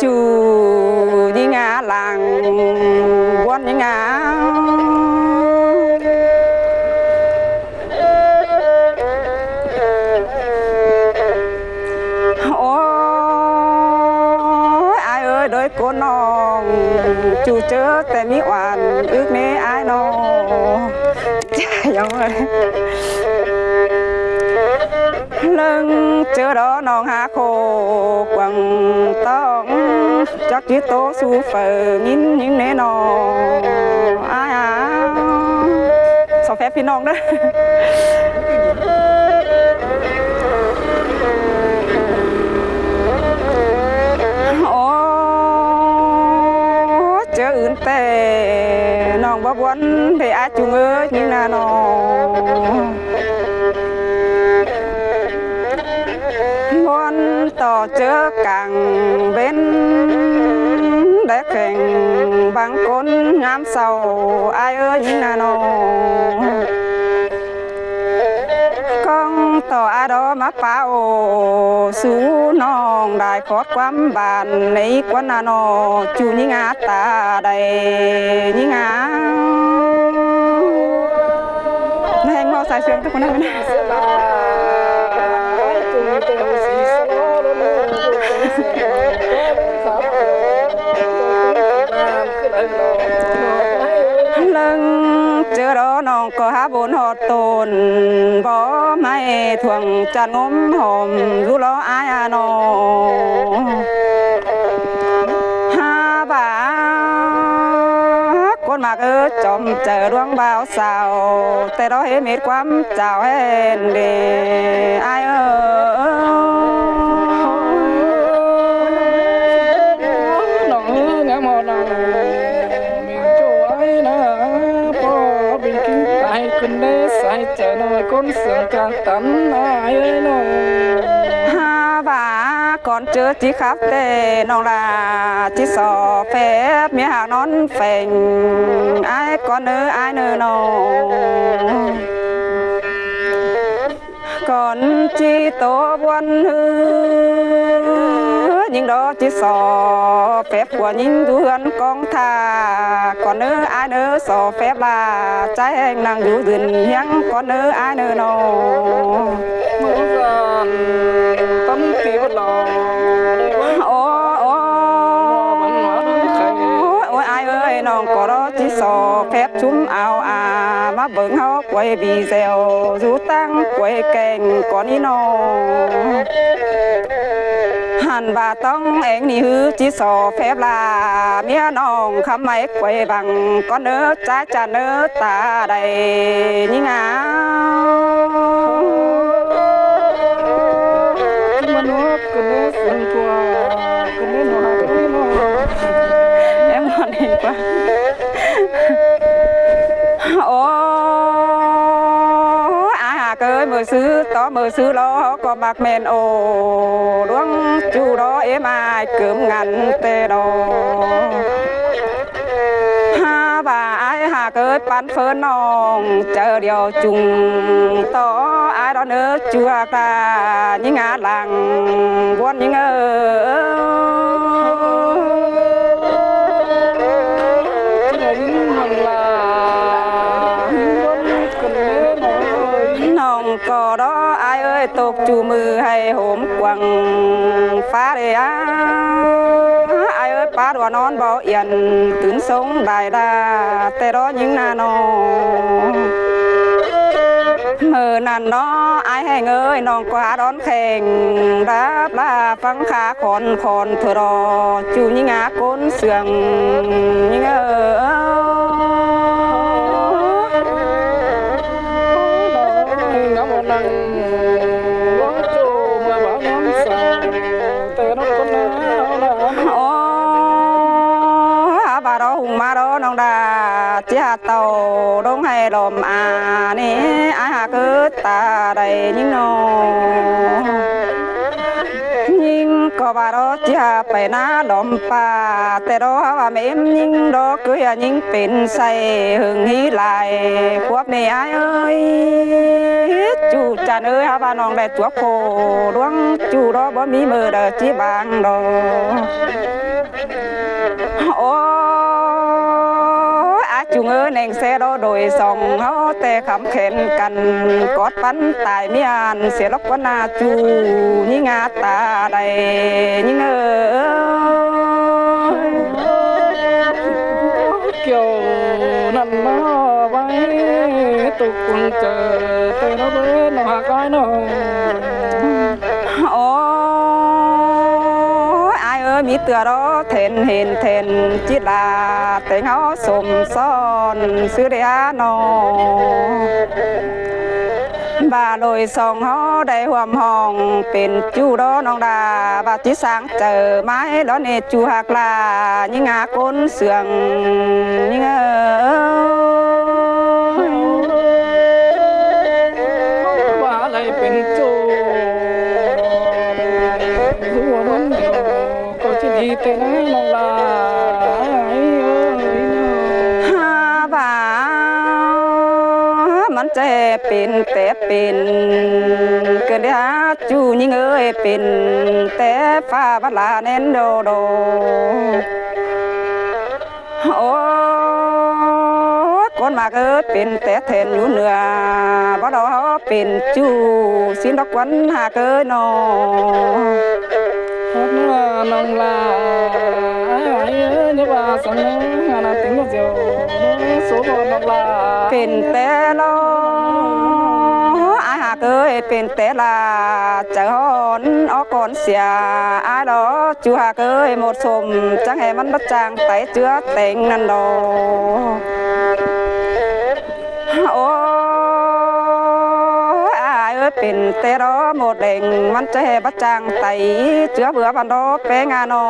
จูยิ่งงาหลังวนยิ่งงาโอ้ไอเอ้ยโดยโกนน้องจูเจอแต่มีหวานอึกเนี้ไอน้องยังเลยlưng chưa đó non hạ khô quăng tông chắc chỉ tố su phở nhìn những nét nò ai à sao phép phi non đó ô chưa ươn tè non bắp quấn thì ai chung ơi như là nò con tỏ chớ càng bên để khen bằng con ngắm sầu ai ơi như là nó con tỏ ai đó má bao sú non đại khót quắm bàn lấy quán là nó chú như ngã ta đầy như ngã hẹn lo xài xuyên tôi con nói lưng chưa đó non có há bốn họ tồn bỏ mai thuồng chăn ốm hòm du lo ai à nó ha bà con mặc ơ chom chờ đoán bao saoแต่đó hết mệt quắm chào hẹn để ai chờ nói con sướng càng tắm ai ơi nó ha bà con chưa chỉ khắp tê non là chỉ sò phép mía hàng nón phèn ai con ơi ai nơi nó còn chỉ tổ quân hư nhưng đó chỉ sò phép của những đứa con thà còn nữa ai nữa sò phép là trái anh nàng đủ dừng nhắn còn nữa ai nữa nó mỗi lần tấm kia bất lò ôi ai ơi nó có đó chỉ sò phép chúng áo à má bưng hao quay vì dèo rú tăng quay kèn con đi nó hàn bà tông anh đi hư chỉ sò phép là mía nòng khăm máy quay bằng con nữa trái trà nữa ta đầy như ngá em ngon đi quá ô ai hà cơi mờ xứ to mờ xứ lo có bạc men ô đuông chú đó em ai cướm ngăn tê đồ ha bà ai hà cơi pan phơn nòng chờ điều chung to ai đó nữa chua ta những ngã làng buôn những nòng cò đó ai ơi tục chủ mư hay hôm quăng phá đề á ai ơi phá đùa non bảo yên tướng sống đại đa tê đó những nà nó mờ nàn nó ai hành ơi non quá đón khen đáp là phăng khá khòn khòn thừa đò chủ những ngã côn sườn những bà đó hùng má đó nông đà chỉ hạt tàu đông hay lòm à nè ai hà cứ ta đầy những nô nhưng có bà đó chỉ phải ná đom paแต่đóว่าแม่ยิ่งดอกคือยิ่งเป็นใส่หึงฮีหลายพวกนี้อ้ายเอ้ยจูจันเอ้ยหาว่าน้องได้ตัวโคดวงจูดอบ่มีมือเด้อจีบางดอกโอ้จูเงอแหน่งเสดโดยส่องเฮาแต่คำเข็นกันกอดปันตายมีอันเสียลกว่านาจูยิ่งอาตาใดยิ่งเกี่ยวนั่นมาไว้ตุกคุณเจอแต่เราเบิ้ลหากายน้อง โอ้อายเอ้ยมีเตือรอเทนเห็นเทนจิลาแต่เฮาสมซ้อนซื้อได้อาโนบาลอยสองเฮาได้ห่วมห้องเป็นจูดอน้องดาบาจิสางเจอไม้แล้วเนจูหักลายิ่งอาก้นเสืองยิ่งว่าอะไรเป็นโจหัวน้องเดียวก็จะดีแต่นะน้องลาฮาบามันจะเป็นแต่เป็นเกิดหาจูยิ่งเอ้ยเป็นแต่ฟ้าบัลลาเน้นโดโดโอ้คนมาเกิดเป็นแต่เทนอยู่เหนือบ่ดอเป็นจูสินดอกวันหาเกิดนอครับน้องลาเนี่ยว่าสมงานติงก็เจียวโสบน้องลาเป็นแต่ลออาหาเกยเป็นแต่ลาจะหอนออกก่อนเสียอาดอจูหาเกยหมดสมจังให้มันบัดจางไตเจือเต็งนั่นดอโอ้เป็นแต่รอหมดเด้งมันจะให้บัดจางไตเจือเบื่อบันดอเปงานอ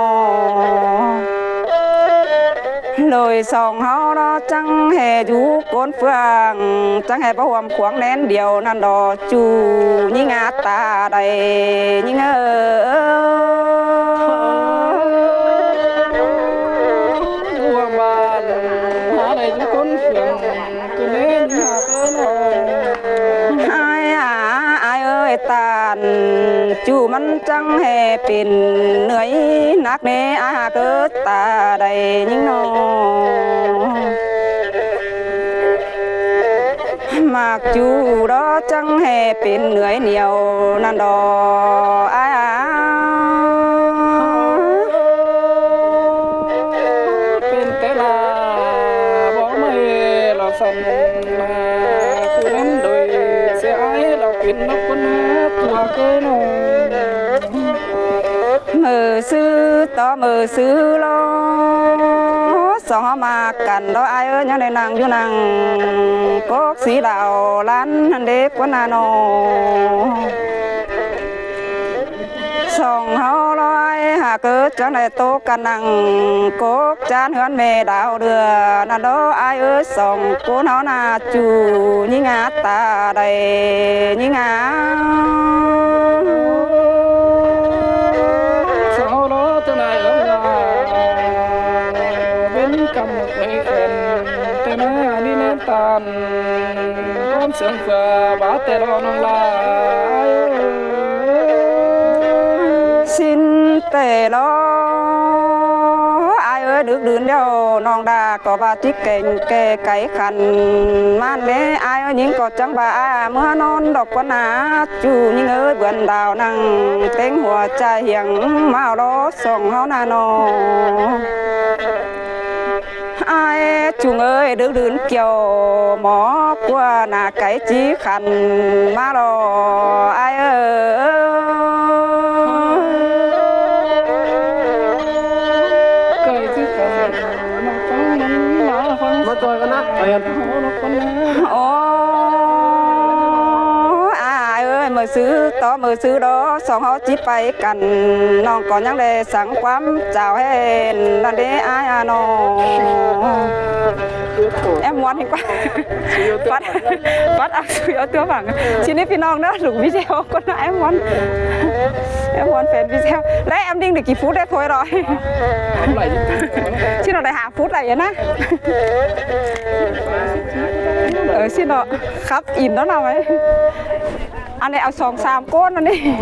เลยสองเฮาเนาะจังแห่อยู่ก้นเฟืองจังแห่ประหวมขวางแน่นเดียวนั่นดอจูยิ่งอาตาใดยิ่งหัวบ้านหาได้ทุกคนเฟืองก็เล่นหาเกินอายเอ้ยตาลจูมันจังแห่เป็นเหนื่อยนักเนอาเกิดตาใดยิ่งนอมากจูดอจังแห่เป็นเหนื่อยเหนียวนั่นดอเป็นแต่ลาบอกไม่เราสั่นมาคือนั้นโดยเสียไอ้เราเป็นนักคนหาตัวเกินมือซื้อต่อมือซื้อลอสองมากันดอไอเอ้ยยังได้นั่งอยู่นั่งกกสีดาวล้านนันเด็กว่านาโนสองเฮาลอยหาเกิดจังได้โตกันนั่งกกจานเฮือนเมดาวเดือนั่นดอไอเอ้ยสองกูเฮานาจูยิ่งอาตาใดยิ่งอาตานก้มเสียงเฟือบาแต่รอน้องลาสินแต่รออายเอ้ยดึกดื่นเดียวน้องดาก็บาจิเก่งแก่ไก่ขันมันเล่อายเอ้ยยิงก็จังบาเมื่อนอนดอกกว่านาจูยิงเอ้ยเบื่อดาวนั่งเต็งหัวใจเหียงมาล้อส่งเฮานาโนไอ้จุงเอ้ยดึกดื่นเกี่ยวหมอกว่าหน้าไก่จีขันมาลอไอ้ไก่จีขันมาฟังมันมาฟังมาจอยกันนะไอ้ยันโอ้มือซื้อต่อมือซื้อดอสองเฮาจิไปกันน้องก่อนยังได้สั่งความเจ้าเห็นนั่นเด้อายน้องแอมวันเห็นกว่าปัดอักสุยเอาตัวฝังชิ้นนี้พี่น้องเนาะหลุมวิดีโอก็น่าแอมวัน em muốn phèn video đấy em đinh đượcกี่phút đấy thôi rồi lại xin nó đại hạ phút này vậy nè xin nó khắp in đó nào ấy anh này ao sòng sàm côn nó đi